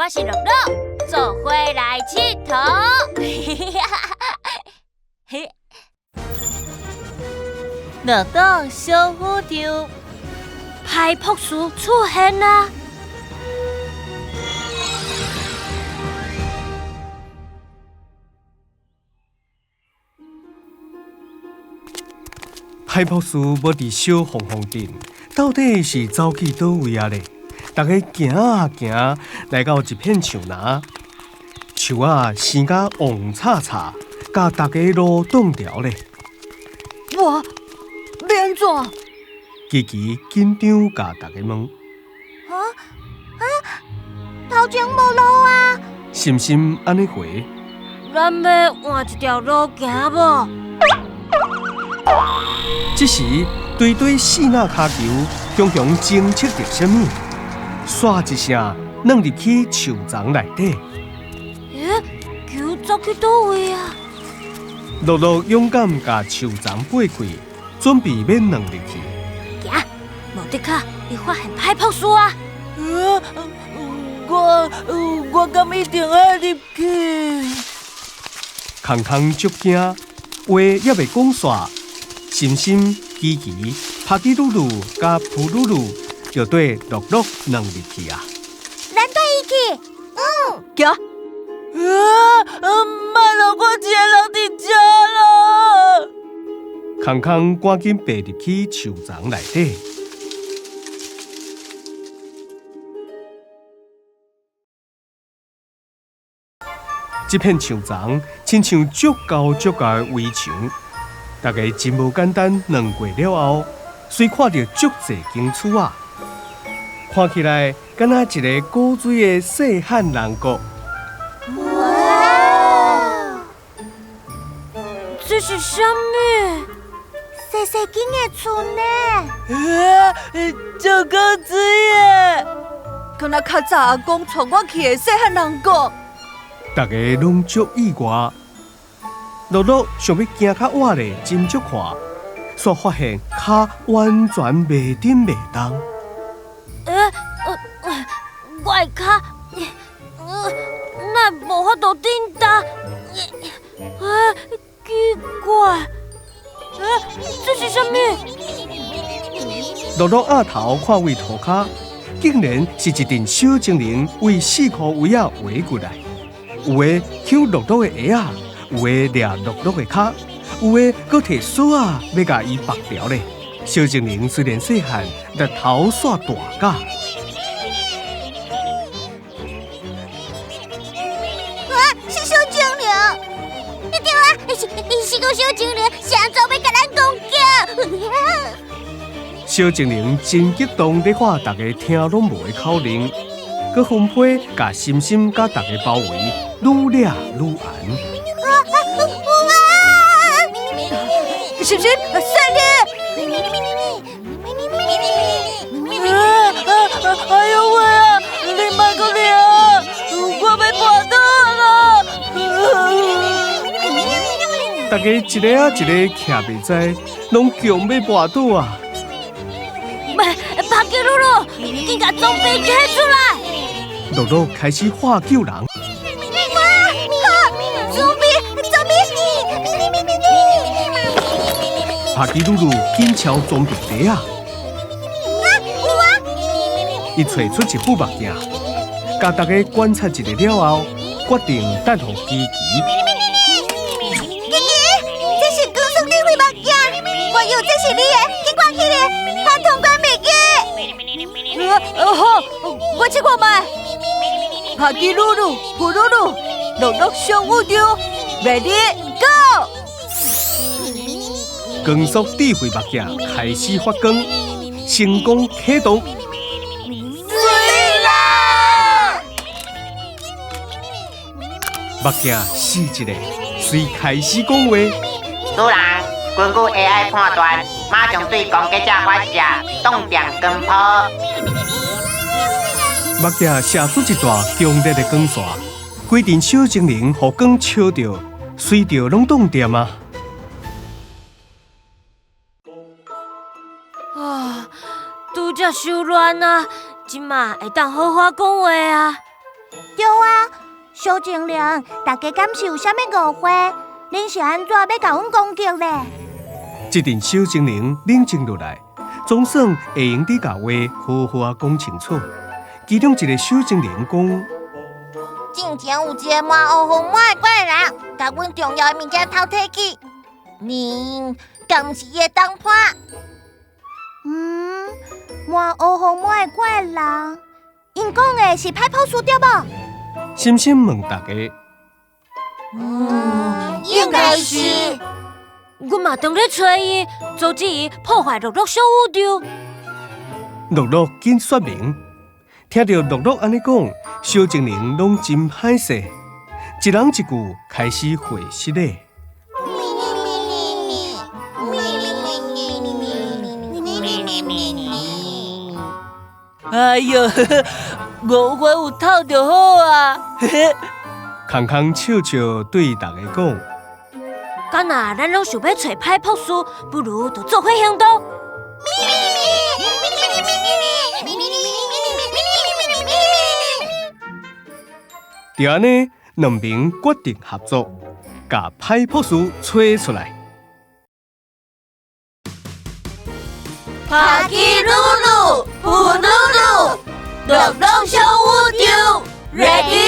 我是乐乐，做伙来佚佗。乐乐小虎丢，派朴树出现啦！派朴树要伫小凤凰镇，到底是走去倒位啊咧？大家行啊行，来到一片树林，树啊生甲黄叉叉，甲大家路挡条咧。我要安怎？琪琪紧张甲大家问：头前无路啊？心心安尼回。咱要换一条路行无？这时，堆堆四那骹球，雄雄侦测着什么？唰一声，扔入去树丛内底。球走去倒位啊？乐乐勇敢甲树丛爬开，准备要扔入去。行，无得卡会发现派朴树啊！我敢一定爱入去。空空足惊，话也未讲煞，心心、琪琪、帕基鲁鲁甲普鲁鲁就对乐乐扔入去啊！咱对伊去。行。莫让我一个人伫遮了。空空赶紧爬入去树丛内底。这片树丛亲像足高的围墙，大家真无简单绕过了后，虽看到足侪景厝啊，看起来敢若一个古锥的细汉人国。哇！这是什么？细细间的厝呢？这个水耶！敢若较早阿公带我去的细汉人国。大家拢足意外，乐乐想要行较晚的斟酌看，却发现脚完全袂顶袂动。我的脚，那无法度顶动。奇怪，这是什么？乐乐压头看位涂骹，竟然是一阵小精灵为4颗位仔围过来。有的捡乐乐的鞋啊，有的抓乐乐的脚，有的搁摕锁啊要甲伊绑条咧。小精灵虽然细汉，但头煞大甲。是小精灵！一定啊，是个小精灵，想做要甲咱攻击。小精灵真激动，在看大家听拢无的口令，佮分配甲心心甲大家包围，愈掠愈暗。心心，善烈！哎呦喂啊！你莫个掠，我要跋倒了！大家一个啊一个徛袂知，拢强要跋倒啊！帕基鲁鲁，紧甲总兵摕出来！乐乐开始喊救人。帕基鲁鲁紧敲装备袋啊！伊找出一副目镜，甲大家观察一下了后，决定等候琪琪。这是高速定位目镜，我以为这是你的，紧关起来，怕通关袂记。好，我去看卖。帕基鲁鲁、普鲁鲁，乐乐上宇宙 ，Ready Go！光速智慧目镜开始发光，成功启动。水啦！目镜试一下，随开始讲话。主人，根据 AI 判断，马上对攻击者发射动电光波。目镜射出一段强烈的光线，规阵小精灵互光笑着，随着拢动电啊！拄则手软啊，即马会当好好讲话啊！对啊，小精灵，大家敢是有啥物误会？恁是安怎要甲阮攻击咧？一阵小精灵冷静落来，总算会用你甲话好好啊讲清楚。其中一个小精灵讲：之前有一个满黑红满的怪人，甲阮重要的物件偷摕去，恁敢是会当判？满黑红满的怪人，因讲的是歹朴树对无？心心问大家。应该是。阮嘛当咧找伊，阻止伊破坏乐乐小宇宙。乐乐紧说明，听到乐乐安尼讲，小精灵拢真歹势，一人一句开始回息咧。哎哟，误会有透就好啊！空空笑笑对大家讲：敢若咱拢想要找歹朴树，不如就做伙行动。就安尼，两边决定合作，把歹朴树找出来。帕基鲁鲁，布鲁鲁，乐乐小宇宙，Ready